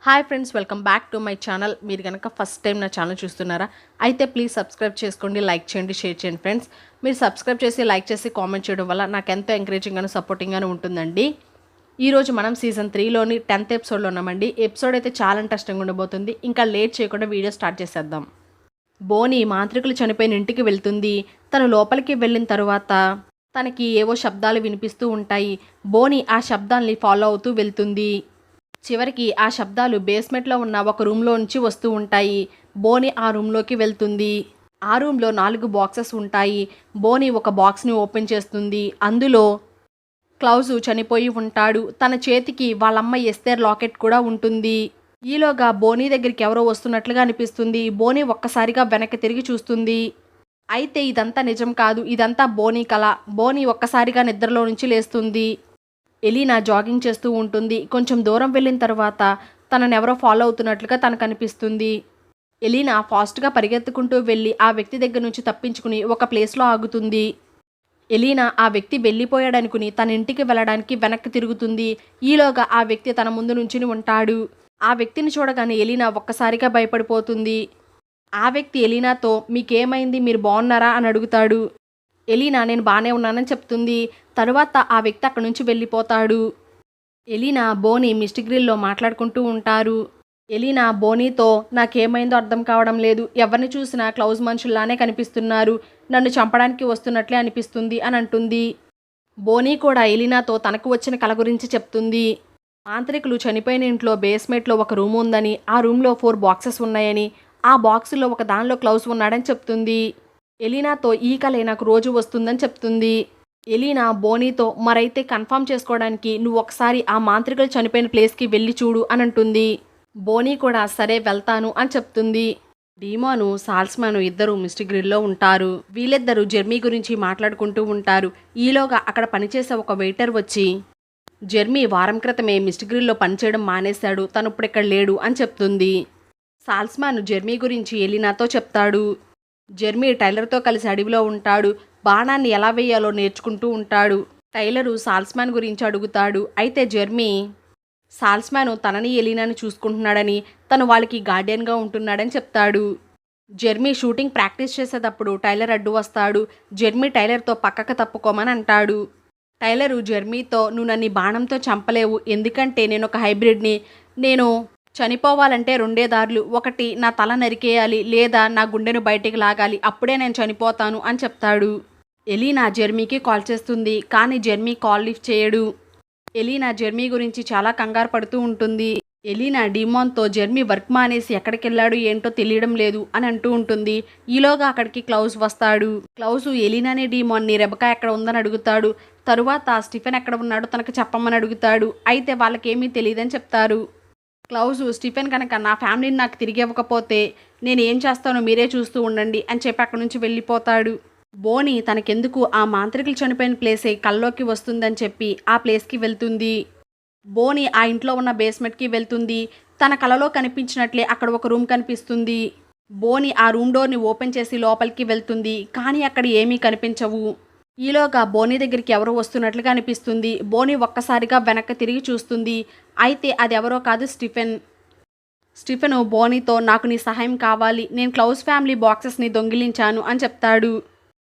Hi friends, welcome back to my channel. మీరు కనుక first time నా ఛానల్ చూస్తున్నారా అయితే ప్లీజ్ సబ్స్క్రైబ్ చేసుకోండి, లైక్ చేయండి, షేర్ చేయండి. ఫ్రెండ్స్, మీరు సబ్స్క్రైబ్ చేసి లైక్ చేసి కామెంట్ చేయడం వల్ల నాకు ఎంతో ఎంకరేజింగ్గాను సపోర్టింగ్గాను ఉంటుందండి. ఈరోజు మనం సీజన్ 3లోని 10th ఎపిసోడ్లో ఉన్నామండి. ఎపిసోడ్ అయితే చాలా ఇంట్రెస్టింగ్ ఉండబోతుంది. ఇంకా లేట్ చేయకుండా వీడియో స్టార్ట్ చేసేద్దాం. బోని మాంత్రికులు చనిపోయిన ఇంటికి వెళ్తుంది. తను లోపలికి వెళ్ళిన తరువాత తనకి ఏవో శబ్దాలు వినిపిస్తూ ఉంటాయి. బోని ఆ శబ్దాల్ని ఫాలో అవుతూ వెళ్తుంది. చివరికి ఆ శబ్దాలు బేస్మెంట్లో ఉన్న ఒక రూమ్లో నుంచి వస్తూ ఉంటాయి. బోని ఆ రూమ్లోకి వెళ్తుంది. ఆ రూమ్లో 4 బాక్సెస్ ఉంటాయి. బోని ఒక బాక్స్ని ఓపెన్ చేస్తుంది. అందులో క్లౌజ్ చనిపోయి ఉంటాడు. తన చేతికి వాళ్ళమ్మ ఎస్తేర్ లాకెట్ కూడా ఉంటుంది. ఈలోగా బోని దగ్గరికి ఎవరో వస్తున్నట్లుగా అనిపిస్తుంది. బోని ఒక్కసారిగా వెనక్కి తిరిగి చూస్తుంది. అయితే ఇదంతా నిజం కాదు, ఇదంతా బోని కల. బోని ఒక్కసారిగా నిద్రలో నుంచి లేస్తుంది. ఎలీనా జాగింగ్ చేస్తూ ఉంటుంది. కొంచెం దూరం వెళ్ళిన తర్వాత తనను ఎవరో ఫాలో అవుతున్నట్లుగా తనకు అనిపిస్తుంది. ఎలీనా ఫాస్ట్గా పరిగెత్తుకుంటూ వెళ్ళి ఆ వ్యక్తి దగ్గర నుంచి తప్పించుకుని ఒక ప్లేస్లో ఆగుతుంది. ఎలీనా ఆ వ్యక్తి వెళ్ళిపోయాడనుకుని తన ఇంటికి వెళ్ళడానికి వెనక్కి తిరుగుతుంది. ఈలోగా ఆ వ్యక్తి తన ముందు నుంచుని ఉంటాడు. ఆ వ్యక్తిని చూడగానే ఎలీనా ఒక్కసారిగా భయపడిపోతుంది. ఆ వ్యక్తి ఎలీనాతో మీకేమైంది, మీరు బాగున్నారా అని అడుగుతాడు. ఎలీనా నేను బాగానే ఉన్నానని చెప్తుంది. తరువాత ఆ వ్యక్తి అక్కడి నుంచి వెళ్ళిపోతాడు. ఎలీనా బోని మిస్టిక్ గ్రిల్లో మాట్లాడుకుంటూ ఉంటారు. ఎలీనా బోనీతో నాకేమైందో అర్థం కావడం లేదు, ఎవరిని చూసినా క్లౌజ్ మనుషుల్లానే కనిపిస్తున్నారు, నన్ను చంపడానికి వస్తున్నట్లే అనిపిస్తుంది అని అంటుంది. బోనీ కూడా ఎలీనాతో తనకు వచ్చిన కల గురించి చెప్తుంది. మాంత్రికులు చనిపోయిన ఇంట్లో బేస్మెంట్లో ఒక రూమ్ ఉందని, ఆ రూమ్లో 4 బాక్సెస్ ఉన్నాయని, ఆ బాక్సులో ఒక దానిలో క్లౌజ్ ఉన్నాడని చెప్తుంది. ఎలీనాతో ఈ కలే నాకు రోజు వస్తుందని చెప్తుంది. ఎలీనా బోనీతో మరైతే కన్ఫర్మ్ చేసుకోవడానికి నువ్వు ఒకసారి ఆ మాంత్రికులు చనిపోయిన ప్లేస్కి వెళ్ళి చూడు అని అంటుంది. బోనీ కూడా సరే వెళ్తాను అని చెప్తుంది. డీమాను సాల్స్మాను ఇద్దరు మిస్టర్ గ్రిల్లో ఉంటారు. వీళ్ళిద్దరూ జెర్మీ గురించి మాట్లాడుకుంటూ ఉంటారు. ఈలోగా అక్కడ పనిచేసే ఒక వెయిటర్ వచ్చి జెర్మీ వారం క్రితమే మిస్టర్ గ్రిల్లో పనిచేయడం మానేశాడు, తను ఇప్పుడు ఇక్కడ లేడు అని చెప్తుంది. సాల్స్మాను జెర్మీ గురించి ఎలీనాతో చెప్తాడు. జెర్మీ టైలర్తో కలిసి అడవిలో ఉంటాడు. బాణాన్ని ఎలా వేయాలో నేర్చుకుంటూ ఉంటాడు. టైలరు సాల్స్మాన్ గురించి అడుగుతాడు. అయితే జెర్మీ సాల్స్మాను తనని ఎలీనాని చూసుకుంటున్నాడని, తను వాళ్ళకి గార్డియన్గా ఉంటున్నాడని చెప్తాడు. జెర్మీ షూటింగ్ ప్రాక్టీస్ చేసేటప్పుడు టైలర్ అడ్డు వస్తాడు. జెర్మీ టైలర్తో పక్కకు తప్పుకోమని అంటాడు. టైలరు జెర్మీతో నువ్వు నన్ను బాణంతో చంపలేవు, ఎందుకంటే నేను ఒక హైబ్రిడ్ని. నేను చనిపోవాలంటే 2 దారులు, ఒకటి నా తల నరికేయాలి, లేదా నా గుండెను బయటికి లాగాలి, అప్పుడే నేను చనిపోతాను అని చెప్తాడు. ఎలీనా జెర్మీకి కాల్ చేస్తుంది. కానీ జెర్మీ కాల్ లిఫ్ట్ చేయడు. ఎలీనా జెర్మీ గురించి చాలా కంగారు పడుతూ ఉంటుంది. ఎలీనా డీమాన్తో జెర్మీ వర్క్ మానేసి ఎక్కడికి వెళ్ళాడు ఏంటో తెలియడం లేదు అని అంటూ ఉంటుంది. ఈలోగా అక్కడికి క్లౌజ్ వస్తాడు. క్లౌజ్ ఎలీనాని డీమాన్ని రెబకా ఎక్కడ ఉందని అడుగుతాడు. తరువాత స్టిఫెన్ ఎక్కడ ఉన్నాడో తనకు చెప్పమని అడుగుతాడు. అయితే వాళ్ళకేమీ తెలియదని చెప్తారు. క్లౌజ్ స్టిఫెన్ కనుక నా ఫ్యామిలీని నాకు తిరిగి ఇవ్వకపోతే నేను ఏం చేస్తానో మీరే చూస్తూ ఉండండి అని చెప్పి అక్కడి నుంచి వెళ్ళిపోతాడు. బోని తనకెందుకు ఆ మాంత్రికులు చనిపోయిన ప్లేసే కల్లోకి వస్తుందని చెప్పి ఆ ప్లేస్కి వెళ్తుంది. బోని ఆ ఇంట్లో ఉన్న బేస్మెంట్కి వెళ్తుంది. తన కలలో కనిపించినట్లే అక్కడ ఒక రూమ్ కనిపిస్తుంది. బోని ఆ రూమ్ డోర్ని ఓపెన్ చేసి లోపలికి వెళ్తుంది. కానీ అక్కడ ఏమీ కనిపించవు. ఈలోగా బోని దగ్గరికి ఎవరో వస్తున్నట్లుగా అనిపిస్తుంది. బోని ఒక్కసారిగా వెనక్కి తిరిగి చూస్తుంది. అయితే అది ఎవరో కాదు, స్టిఫెను బోనీతో నాకు నీ సహాయం కావాలి, నేను క్లౌజ్ ఫ్యామిలీ బాక్సెస్ని దొంగిలించాను అని చెప్తాడు.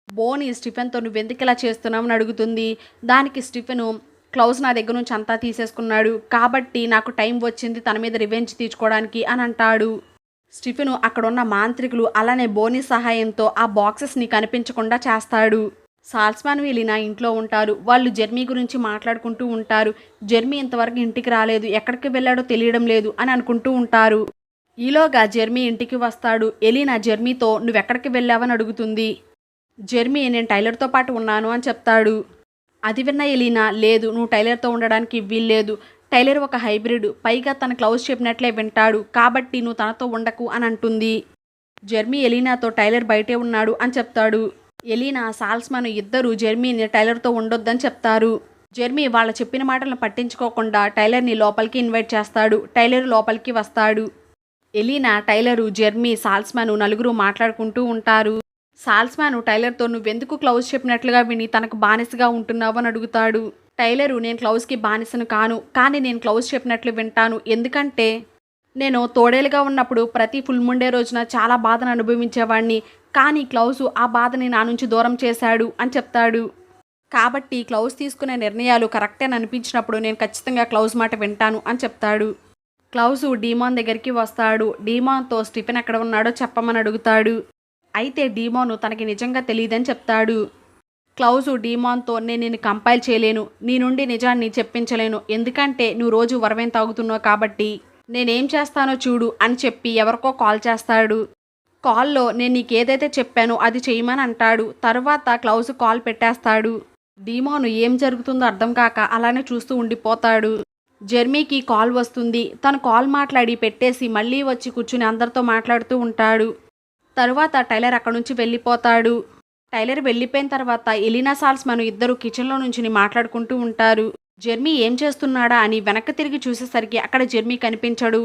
బోని స్టిఫెన్తో నువ్వెందుకు ఇలా చేస్తున్నామని అడుగుతుంది. దానికి స్టిఫెను క్లౌజ్ నా దగ్గర నుంచి అంతా తీసేసుకున్నాడు, కాబట్టి నాకు టైం వచ్చింది తన మీద రివెంజ్ తీర్చుకోవడానికి అని అంటాడు. స్టిఫెను అక్కడున్న మాంత్రికులు అలానే బోని సహాయంతో ఆ బాక్సెస్ని కనిపించకుండా చేస్తాడు. సాల్స్మాన్ ఎలీనా ఇంట్లో ఉంటారు. వాళ్ళు జెర్మీ గురించి మాట్లాడుకుంటూ ఉంటారు. జెర్మీ ఇంతవరకు ఇంటికి రాలేదు, ఎక్కడికి వెళ్ళాడో తెలియడం లేదు అని అనుకుంటూ ఉంటారు. ఈలోగా జెర్మీ ఇంటికి వస్తాడు. ఎలీనా జెర్మీతో నువ్వెక్కడికి వెళ్ళావని అడుగుతుంది. జెర్మీ నేను టైలర్తో పాటు ఉన్నాను అని చెప్తాడు. అది విన్న ఎలీనా లేదు, నువ్వు టైలర్తో ఉండడానికి వీల్లేదు, టైలర్ ఒక హైబ్రిడ్, పైగా తన క్లౌజ్ చెప్పినట్లే వింటాడు, కాబట్టి నువ్వు తనతో ఉండకు అని అంటుంది. జెర్మీ ఎలీనాతో టైలర్ బయటే ఉన్నాడు అని చెప్తాడు. ఎలీనా సాల్స్మాన్ ఇద్దరు జెర్మీని టైలర్తో ఉండొద్దని చెప్తారు. జెర్మీ వాళ్ళ చెప్పిన మాటలను పట్టించుకోకుండా టైలర్ని లోపలికి ఇన్వైట్ చేస్తాడు. టైలర్ లోపలికి వస్తాడు. ఎలీనా, టైలరు, జెర్మీ, సాల్స్మాను నలుగురు మాట్లాడుకుంటూ ఉంటారు. సాల్స్మాను టైలర్తో నువ్వెందుకు క్లౌజ్ చెప్పినట్లుగా విని తనకు బానిసగా ఉంటున్నావు అని అడుగుతాడు. టైలరు నేను క్లౌజ్కి బానిసను కాను, కానీ నేను క్లౌజ్ చెప్పినట్లు వింటాను, ఎందుకంటే నేను తోడేలుగా ఉన్నప్పుడు ప్రతి ఫుల్ మూన్ డే రోజున చాలా బాధను అనుభవించేవాడిని. కానీ క్లౌస్ ఆ బాధని నా నుంచి దూరం చేశాడు అని చెప్తాడు. కాబట్టి క్లౌస్ తీసుకునే నిర్ణయాలు కరెక్టే అని అనిపించినప్పుడు నేను ఖచ్చితంగా క్లౌస్ మాట వింటాను అని చెప్తాడు. క్లౌస్ డీమాన్ దగ్గరికి వస్తాడు. డీమాన్తో స్టీఫెన్ ఎక్కడ ఉన్నాడో చెప్పమని అడుగుతాడు. అయితే డీమాను తనకి నిజంగా తెలియదని చెప్తాడు. క్లౌస్ డీమాన్తో నేను నిన్ను కంపైల్ చేయలేను, నీ నుండి నిజాన్ని చెప్పించలేను, ఎందుకంటే నువ్వు రోజు వరవేం తాగుతున్నావు కాబట్టి నేనేం చేస్తానో చూడు అని చెప్పి ఎవరికో కాల్ చేస్తాడు. కాల్లో నేను నీకేదైతే చెప్పానో అది చేయమని అంటాడు. తర్వాత క్లౌస్ కాల్ పెట్టేస్తాడు. డీమాను ఏం జరుగుతుందో అర్థం కాక అలానే చూస్తూ ఉండిపోతాడు. జెర్మీకి కాల్ వస్తుంది. తను కాల్ మాట్లాడి పెట్టేసి మళ్ళీ వచ్చి కూర్చుని అందరితో మాట్లాడుతూ ఉంటాడు. తరువాత టైలర్ అక్కడి నుంచి వెళ్ళిపోతాడు. టైలర్ వెళ్ళిపోయిన తర్వాత ఎలీనా సాల్స్మన్ ఇద్దరు కిచెన్లో నుంచి మాట్లాడుకుంటూ ఉంటారు. జెర్మీ ఏం చేస్తున్నాడా అని వెనక్కి తిరిగి చూసేసరికి అక్కడ జెర్మీ కనిపించడు.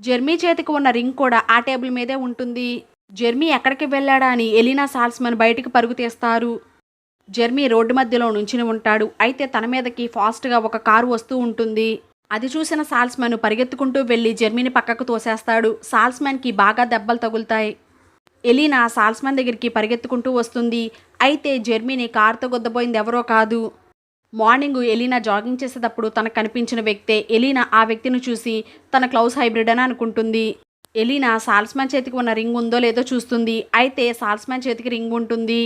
జెర్మీ చేతికి ఉన్న రింగ్ కూడా ఆ టేబుల్ మీదే ఉంటుంది. జెర్మీ ఎక్కడికి వెళ్ళాడా అని ఎలీనా సాల్స్మన్ బయటికి పరుగు తీస్తారు. జెర్మీ రోడ్డు మధ్యలో నుంచుని ఉంటాడు. అయితే తన మీదకి ఫాస్ట్గా ఒక కారు వస్తూ ఉంటుంది. అది చూసిన సాల్స్మన్ పరిగెత్తుకుంటూ వెళ్ళి జెర్మీని పక్కకు తోసేస్తాడు. సాల్స్మన్కి బాగా దెబ్బలు తగులుతాయి. ఎలీనా సాల్స్మన్ దగ్గరికి పరిగెత్తుకుంటూ వస్తుంది. అయితే జెర్మీని కారుతో గుద్దబోయింది ఎవరో కాదు. మార్నింగ్ ఎలీనా జాగింగ్ చేసేటప్పుడు తనకు కనిపించిన వ్యక్తే. ఎలీనా ఆ వ్యక్తిని చూసి తన క్లౌస్ హైబ్రిడ్ అని అనుకుంటుంది. ఎలీనా సాల్స్మన్ చేతికి ఉన్న రింగ్ ఉందో లేదో చూస్తుంది. అయితే సాల్స్మన్ చేతికి రింగ్ ఉంటుంది.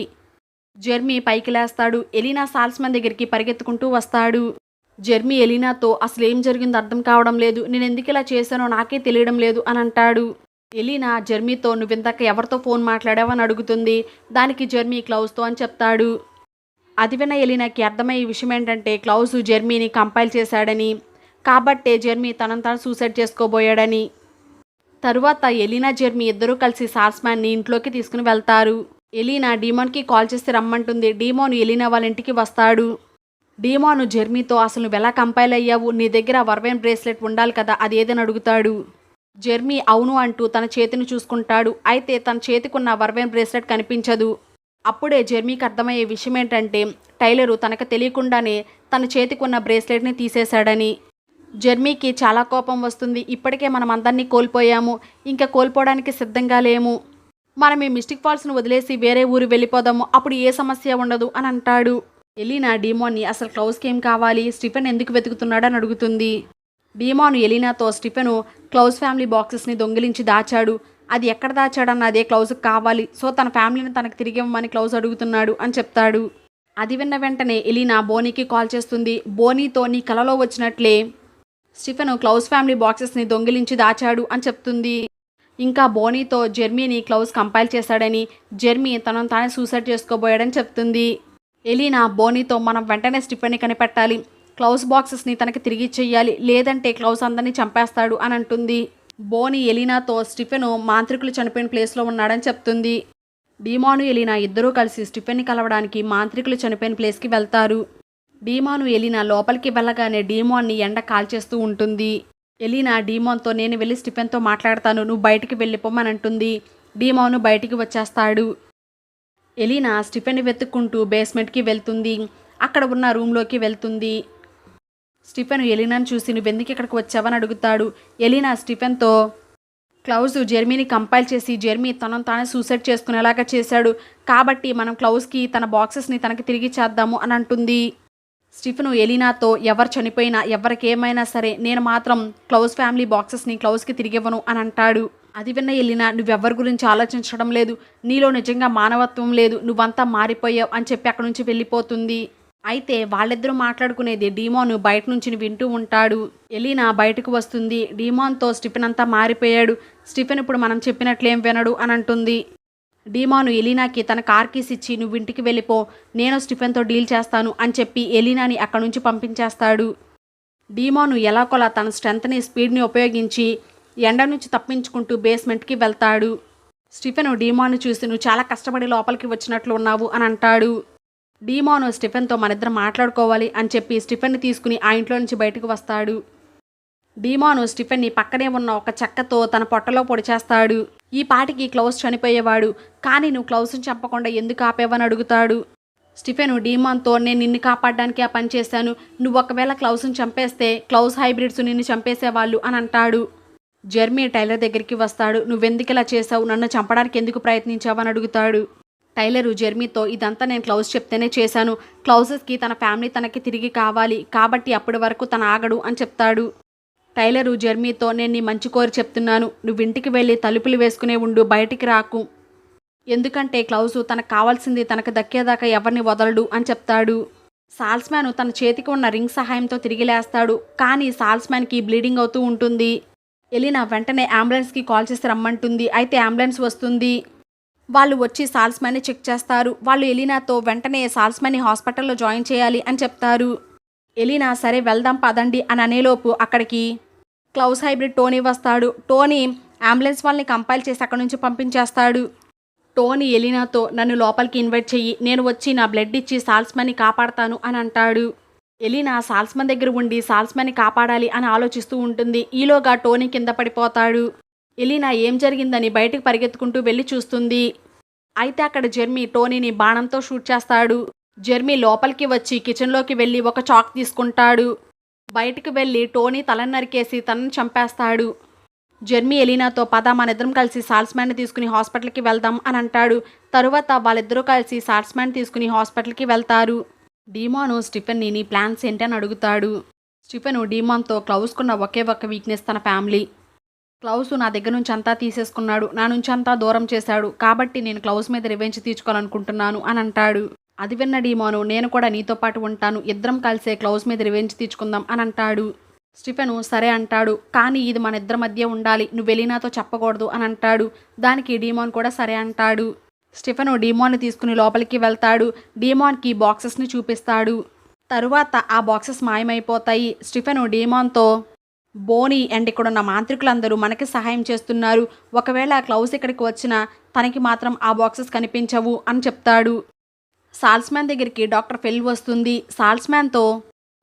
జెర్మీ పైకి లేస్తాడు. ఎలీనా సాల్స్మన్ దగ్గరికి పరిగెత్తుకుంటూ వస్తాడు. జెర్మీ ఎలీనాతో అసలు ఏం జరిగిందో అర్థం కావడం లేదు, నేను ఎందుకు ఇలా చేశానో నాకే తెలియడం లేదు అని అంటాడు. ఎలీనా జెర్మీతో నువ్విందాక ఎవరితో ఫోన్ మాట్లాడావని అడుగుతుంది. దానికి జెర్మీ క్లౌస్తో అని చెప్తాడు. అది విన్న ఎలీనాకి అర్థమయ్యే విషయం ఏంటంటే క్లౌస్ జెర్మీని కంపైల్ చేశాడని, కాబట్టే జెర్మీ తనను తాను సూసైడ్ చేసుకోబోయాడని. తరువాత ఎలీనా జెర్మీ ఇద్దరూ కలిసి సాల్స్మాన్ని ఇంట్లోకి తీసుకుని వెళ్తారు. ఎలీనా డీమాన్కి కాల్ చేసి రమ్మంటుంది. డీమాన్ ఎలీనా వాళ్ళ ఇంటికి వస్తాడు. డీమాను జెర్మీతో అసలు నువ్వు ఎలా కంపైల్ అయ్యావు, నీ దగ్గర వర్వేన్ బ్రేస్లెట్ ఉండాలి కదా, అది ఏదని అడుగుతాడు. జెర్మీ అవును అంటూ తన చేతిని చూసుకుంటాడు. అయితే తన చేతికున్న వర్వేన్ బ్రేస్లెట్ కనిపించదు. అప్పుడే జెర్మీకి అర్థమయ్యే విషయం ఏంటంటే టైలరు తనకు తెలియకుండానే తన చేతికున్న బ్రేస్లెట్ని తీసేశాడని. జెర్మీకి చాలా కోపం వస్తుంది. ఇప్పటికే మనం అందరినీ కోల్పోయాము, ఇంకా కోల్పోవడానికి సిద్ధంగా లేము. మనం ఈ మిస్టిక్ ఫాల్స్ను వదిలేసి వేరే ఊరు వెళ్ళిపోదాము, అప్పుడు ఏ సమస్య ఉండదు అని అంటాడు. ఎలీనా డీమాన్ని అసలు క్లౌస్కి ఏం కావాలి, స్టీఫెన్ ఎందుకు వెతుకుతున్నాడని అడుగుతుంది. డీమాను ఎలీనాతో స్టీఫెను క్లౌస్ ఫ్యామిలీ బాక్సెస్ని దొంగిలించి దాచాడు, అది ఎక్కడ దాచాడన్న అదే క్లౌస్కి కావాలి, సో తన ఫ్యామిలీని తనకు తిరిగి ఇవ్వమని క్లౌస్ అడుగుతున్నాడు అని చెప్తాడు. అది విన్న వెంటనే ఎలీనా బోనీకి కాల్ చేస్తుంది. బోనీతో నీ కలలో వచ్చినట్లే స్టీఫెను క్లౌస్ ఫ్యామిలీ బాక్సెస్ని దొంగిలించి దాచాడు అని చెప్తుంది. ఇంకా బోనీతో జెర్మీని క్లౌస్ కంపైల్ చేశాడని, జెర్మీ తనను తానే సూసైడ్ చేసుకోబోయాడని చెప్తుంది. ఎలీనా బోనీతో మనం వెంటనే స్టీఫెన్ని కనిపెట్టాలి, క్లౌస్ బాక్సెస్ని తనకి తిరిగి చెయ్యాలి, లేదంటే క్లౌస్ అందరినీ చంపేస్తాడు అని అంటుంది. బోనీ ఎలీనాతో స్టీఫెను మాంత్రికులు చనిపోయిన ప్లేస్లో ఉన్నాడని చెప్తుంది. డీమాను ఎలీనా ఇద్దరూ కలిసి స్టీఫెన్ని కలవడానికి మాంత్రికులు చనిపోయిన ప్లేస్కి వెళ్తారు. డీమాను ఎలీనా లోపలికి వెళ్ళగానే డీమాన్ని ఎండ కాల్చేస్తూ ఉంటుంది. ఎలీనా డీమాన్తో నేను వెళ్ళి స్టీఫెన్తో మాట్లాడతాను, నువ్వు బయటికి వెళ్ళిపోమని అంటుంది. డీమాను బయటికి వచ్చేస్తాడు. ఎలీనా స్టీఫెన్ని వెతుక్కుంటూ బేస్మెంట్కి వెళ్తుంది. అక్కడ ఉన్న రూమ్లోకి వెళ్తుంది. స్టీఫెన్ ఎలీనాను చూసి నువ్వెందుకు ఇక్కడికి వచ్చావని అడుగుతాడు. ఎలీనా స్టీఫెన్తో క్లౌస్ జెర్మీని కంపైల్ చేసి జెర్మీ తనను తానే సూసైడ్ చేసుకునేలాగా చేశాడు, కాబట్టి మనం క్లౌస్కి తన బాక్సెస్ని తనకి తిరిగి చేద్దాము అని అంటుంది. స్టీఫెను ఎలీనాతో ఎవరు చనిపోయినా ఎవరికేమైనా సరే నేను మాత్రం క్లౌస్ ఫ్యామిలీ బాక్సెస్ని క్లౌస్కి తిరిగివ్వను అని అంటాడు. అది విన్న ఎలీనా నువ్వెవ్వరి గురించి ఆలోచించడం లేదు, నీలో నిజంగా మానవత్వం లేదు, నువ్వంతా మారిపోయావు అని చెప్పి అక్కడి నుంచి వెళ్ళిపోతుంది. అయితే వాళ్ళిద్దరూ మాట్లాడుకునేది డీమాను బయట నుంచి వింటూ ఉంటాడు. ఎలీనా బయటకు వస్తుంది. డీమాన్తో స్టీఫెన్ అంతా మారిపోయాడు, స్టీఫెన్ ఇప్పుడు మనం చెప్పినట్లేం వినడు అని అంటుంది. డీమాను ఎలీనాకి తన కార్ కీస్ ఇచ్చి నువ్వు ఇంటికి వెళ్ళిపో, నేను స్టీఫెన్తో డీల్ చేస్తాను అని చెప్పి ఎలీనాని అక్కడి నుంచి పంపించేస్తాడు. డీమాను ఎలాగోలా తన స్ట్రెంత్ని స్పీడ్ని ఉపయోగించి ఎండ నుంచి తప్పించుకుంటూ బేస్మెంట్కి వెళ్తాడు. స్టీఫెను డీమాను చూసి నువ్వు చాలా కష్టపడి లోపలికి వచ్చినట్లు ఉన్నావు అని అంటాడు. డీమాను స్టీఫెన్తో మనిద్దరం మాట్లాడుకోవాలి అని చెప్పి స్టీఫెన్ని తీసుకుని ఆ ఇంట్లో నుంచి బయటకు వస్తాడు. డీమాను స్టీఫెన్ని పక్కనే ఉన్న ఒక చెక్కతో తన పొట్టలో పొడిచేస్తాడు. ఈ పాటికి క్లౌస్ చనిపోయేవాడు, కానీ నువ్వు క్లౌస్ని చంపకుండా ఎందుకు ఆపేవని అడుగుతాడు. స్టీఫెను డీమాన్తో నేను నిన్ను కాపాడడానికి ఆ పని చేశాను, నువ్వు ఒకవేళ క్లౌస్ని చంపేస్తే క్లౌస్ హైబ్రిడ్స్ నిన్ను చంపేసేవాళ్ళు అని అంటాడు. జెర్మీ టైలర్ దగ్గరికి వస్తాడు. నువ్వెందుకు ఇలా చేసావు, నన్ను చంపడానికి ఎందుకు ప్రయత్నించావు అని అడుగుతాడు. టైలరు జెర్మీతో ఇదంతా నేను క్లౌజ్ చెప్తేనే చేశాను, క్లౌజెస్కి తన ఫ్యామిలీ తనకి తిరిగి కావాలి, కాబట్టి అప్పటి వరకు తన ఆగడు అని చెప్తాడు. టైలరు జెర్మీతో నేను నీ మంచి కోరి చెప్తున్నాను, నువ్వు ఇంటికి వెళ్ళి తలుపులు వేసుకునే ఉండు, బయటికి రాకు, ఎందుకంటే క్లౌజు తనకు కావాల్సింది తనకు దక్కేదాకా ఎవరిని వదలడు అని చెప్తాడు. సాల్స్మ్యాన్ తన చేతికి ఉన్న రింగ్ సహాయంతో తిరిగి లేస్తాడు. కానీ సాల్స్మ్యాన్కి బ్లీడింగ్ అవుతూ ఉంటుంది. ఎలీనా వెంటనే అంబులెన్స్కి కాల్ చేసి రమ్మంటుంది. అయితే అంబులెన్స్ వస్తుంది. వాళ్ళు వచ్చి సాల్స్మ్యాన్ని చెక్ చేస్తారు. వాళ్ళు ఎలీనాతో వెంటనే సాల్స్మ్యాన్ని హాస్పిటల్లో జాయిన్ చేయాలి అని చెప్తారు. ఎలీనా సరే వెళ్దాం పదండి అని అనేలోపు అక్కడికి క్లౌజ్ హైబ్రిడ్ టోనీ వస్తాడు. టోనీ అంబులెన్స్ వాళ్ళని కంపైల్ చేసి అక్కడి నుంచి పంపించేస్తాడు. టోనీ ఎలీనాతో నన్ను లోపలికి ఇన్వైట్ చెయ్యి, నేను వచ్చి నా బ్లడ్ ఇచ్చి సాల్స్మ్యాన్ని కాపాడతాను అని అంటాడు. ఎలీనా సాల్స్మ్యాన్ దగ్గర ఉండి సాల్స్మ్యాన్ని కాపాడాలి అని ఆలోచిస్తూ ఉంటుంది. ఈలోగా టోనీ కింద పడిపోతాడు. ఎలీనా ఏం జరిగిందని బయటకు పరిగెత్తుకుంటూ వెళ్ళి చూస్తుంది. అయితే అక్కడ జెర్మీ టోనీని బాణంతో షూట్ చేస్తాడు. జెర్మీ లోపలికి వచ్చి కిచెన్లోకి వెళ్ళి ఒక చాక్ తీసుకుంటాడు. బయటకు వెళ్ళి టోనీ తలని నరికేసి తనని చంపేస్తాడు. జెర్మీ ఎలీనాతో పద మనిద్దరం కలిసి సాల్స్మ్యాన్ని తీసుకుని హాస్పిటల్కి వెళ్దాం అని అంటాడు. తరువాత వాళ్ళిద్దరూ కలిసి సాల్స్మ్యాన్ తీసుకుని హాస్పిటల్కి వెళ్తారు. డీమాను స్టిఫెన్ని నీ ప్లాన్స్ ఏంటి అని అడుగుతాడు. స్టిఫెను డీమాన్తో క్లౌజ్కున్న ఒకే ఒక్క వీక్నెస్ తన ఫ్యామిలీ. క్లౌజ్ నా దగ్గర నుంచి అంతా తీసేసుకున్నాడు, నా నుంచి అంతా దూరం చేశాడు, కాబట్టి నేను క్లౌజ్ మీద రివెంజ్ తీర్చుకోవాలనుకుంటున్నాను అని అంటాడు. అది విన్న డీమాను నేను కూడా నీతో పాటు ఉంటాను, ఇద్దరం కలిసే క్లౌజ్ మీద రివెంజ్ తీర్చుకుందాం అని అంటాడు. స్టిఫెను సరే అంటాడు. కానీ ఇది మన ఇద్దరి మధ్య ఉండాలి, నువ్వు ఎలీనాతో చెప్పకూడదు అని అంటాడు. దానికి డీమాన్ కూడా సరే అంటాడు. స్టిఫెను డీమాన్ని తీసుకుని లోపలికి వెళ్తాడు. డీమాన్కి బాక్సెస్ని చూపిస్తాడు. తరువాత ఆ బాక్సెస్ మాయమైపోతాయి. స్టిఫెను డీమాన్తో బోనీ అండ్ ఇక్కడున్న మాంత్రికులందరూ మనకి సహాయం చేస్తున్నారు, ఒకవేళ క్లౌజ్ ఇక్కడికి వచ్చినా తనకి మాత్రం ఆ బాక్సెస్ కనిపించవు అని చెప్తాడు. సాల్స్మ్యాన్ దగ్గరికి డాక్టర్ ఫెల్ వస్తుంది. సాల్స్మ్యాన్తో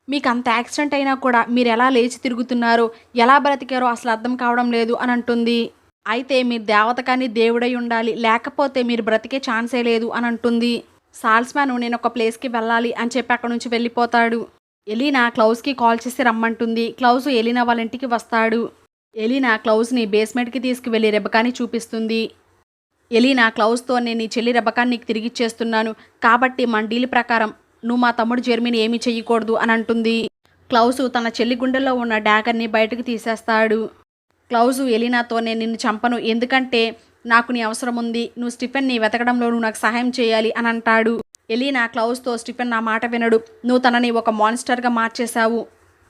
మీకు అంత యాక్సిడెంట్ అయినా కూడా మీరు ఎలా లేచి తిరుగుతున్నారో, ఎలా బ్రతికారో అసలు అర్థం కావడం లేదు అని అంటుంది. అయితే మీరు దేవత కానీ దేవుడై ఉండాలి, లేకపోతే మీరు బ్రతికే ఛాన్సే లేదు అని అంటుంది. సాల్స్మ్యాన్ నేను ఒక ప్లేస్కి వెళ్ళాలి అని చెప్పి అక్కడ నుంచి వెళ్ళిపోతాడు. ఎలీనా క్లౌజ్కి కాల్ చేసి రమ్మంటుంది. క్లౌజ్ ఎలీనా వాళ్ళ ఇంటికి వస్తాడు. ఎలీనా క్లౌజ్ని బేస్మెంట్కి తీసుకువెళ్ళి రెబకాని చూపిస్తుంది. ఎలీనా క్లౌజ్తో నేను నీ చెల్లి రెబకాని నీకు తిరిగిచ్చేస్తున్నాను, కాబట్టి మన డీల్ ప్రకారం నువ్వు మా తమ్ముడు జెర్మీని ఏమీ చెయ్యకూడదు అని అంటుంది. క్లౌజ్ తన చెల్లి గుండెల్లో ఉన్న డాగర్ని బయటకు తీసేస్తాడు. క్లౌజ్ ఎలీనాతో నేను నిన్ను చంపను, ఎందుకంటే నాకు నీ అవసరం ఉంది, నువ్వు స్టిఫెన్ని వెతకడంలో నువ్వు నాకు సహాయం చేయాలి అని అంటాడు. ఎలీనా క్లౌజ్తో స్టిఫెన్ నా మాట వినడు, నువ్వు తనని ఒక మాన్స్టర్గా మార్చేశావు,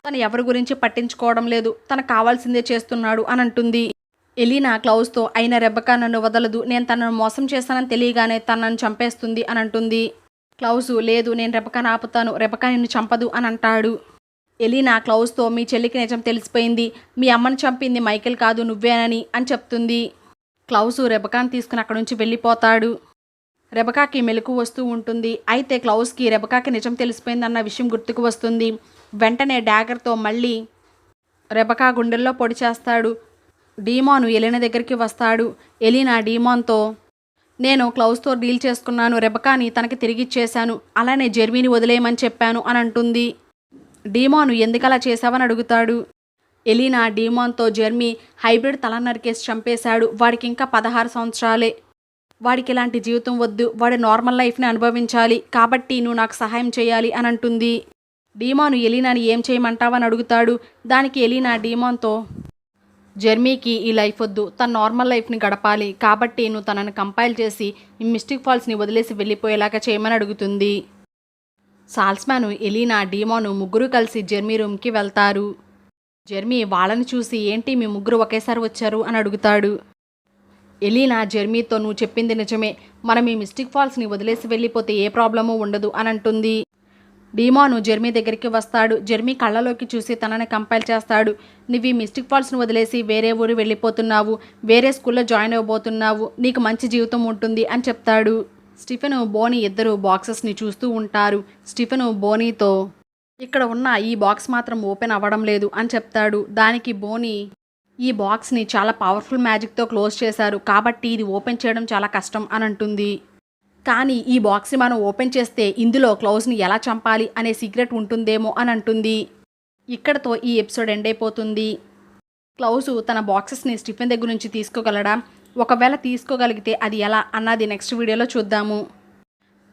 తను ఎవరి గురించి పట్టించుకోవడం లేదు, తనకు కావాల్సిందే చేస్తున్నాడు అని అంటుంది. ఎలీనా క్లౌజ్తో అయిన రెబకా నన్ను వదలదు, నేను తనను మోసం చేస్తానని తెలియగానే తనను చంపేస్తుంది అని అంటుంది. క్లౌజు లేదు, నేను రెబకాను ఆపుతాను, రెబకా నిన్ను చంపదు అని అంటాడు. ఎలీనా క్లౌజ్తో మీ చెల్లికి నిజం తెలిసిపోయింది, మీ అమ్మని చంపింది మైకేల్ కాదు నువ్వేనని అని చెప్తుంది. క్లౌజు రెబకాను తీసుకుని అక్కడి నుంచి వెళ్ళిపోతాడు. రెబకాకి మెలకు వస్తూ ఉంటుంది. అయితే క్లౌజ్కి రెబకాకి నిజం తెలిసిపోయిందన్న విషయం గుర్తుకు వస్తుంది. వెంటనే డాగర్తో మళ్ళీ రెబకా గుండెల్లో పొడి చేస్తాడు. డీమాను ఎలీనా దగ్గరికి వస్తాడు. ఎలీనా డీమాన్తో నేను క్లౌజ్తో డీల్ చేసుకున్నాను, రెబకాని తనకి తిరిగిచ్చేశాను, అలానే జెర్మీని వదిలేయమని చెప్పాను అని అంటుంది. డీమాను ఎందుకలా చేశావని అడుగుతాడు. ఎలీనా డీమాన్తో జెర్మీ హైబ్రిడ్ తల నరికేసి చంపేశాడు, వాడికి ఇంకా 16 సంవత్సరాలే, వాడికి ఇలాంటి జీవితం వద్దు, వాడు నార్మల్ లైఫ్ని అనుభవించాలి, కాబట్టి నువ్వు నాకు సహాయం చేయాలి అని అంటుంది. డీమాను ఎలీనాని ఏం చేయమంటావని అడుగుతాడు. దానికి ఎలీనా డీమాన్తో జెర్మీకి ఈ లైఫ్ వద్దు, తన నార్మల్ లైఫ్ని గడపాలి, కాబట్టి నువ్వు తనని కంపైల్ చేసి ఈ మిస్టిక్ ఫాల్స్ని వదిలేసి వెళ్ళిపోయేలాగా చేయమని అడుగుతుంది. సాల్స్మ్యాను ఎలీనా డీమాను ముగ్గురు కలిసి జెర్మీ రూమ్కి వెళ్తారు. జెర్మీ వాళ్ళని చూసి ఏంటి మీ ముగ్గురు ఒకేసారి వచ్చారు అని అడుగుతాడు. ఎలీనా జెర్మీతో నువ్వు చెప్పింది నిజమే, మనం ఈ మిస్టిక్ ఫాల్స్ని వదిలేసి వెళ్ళిపోతే ఏ ప్రాబ్లము ఉండదు అని అంటుంది. డీమాను జెర్మీ దగ్గరికి వస్తాడు. జెర్మీ కళ్ళలోకి చూసి తనని కంపైల్ చేస్తాడు. నువ్వు ఈ మిస్టిక్ ఫాల్స్ని వదిలేసి వేరే ఊరు వెళ్ళిపోతున్నావు, వేరే స్కూల్లో జాయిన్ అవ్వబోతున్నావు, నీకు మంచి జీవితం ఉంటుంది అని చెప్తాడు. స్టిఫెను బోనీ ఇద్దరు బాక్సెస్ని చూస్తూ ఉంటారు. స్టిఫెను బోనీతో ఇక్కడ ఉన్న ఈ బాక్స్ మాత్రం ఓపెన్ అవ్వడం లేదు అని చెప్తాడు. దానికి బోనీ ఈ బాక్స్ని చాలా పవర్ఫుల్ మ్యాజిక్తో క్లోజ్ చేశారు, కాబట్టి ఇది ఓపెన్ చేయడం చాలా కష్టం అని అంటుంది. కానీ ఈ బాక్స్ని మనం ఓపెన్ చేస్తే ఇందులో క్లౌజ్ని ఎలా చంపాలి అనే సీక్రెట్ ఉంటుందేమో అని అంటుంది. ఇక్కడతో ఈ ఎపిసోడ్ ఎండ్ అయిపోతుంది. క్లౌజ్ తన బాక్సెస్ని స్టీఫెన్ దగ్గర నుంచి తీసుకోగలడా? ఒకవేళ తీసుకోగలిగితే అది ఎలా అన్నది నెక్స్ట్ వీడియోలో చూద్దాము.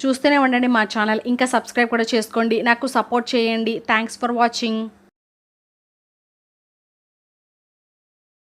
చూస్తూనే ఉండండి మా ఛానల్. ఇంకా సబ్స్క్రైబ్ కూడా చేసుకోండి. నాకు సపోర్ట్ చేయండి. Thanks for watching.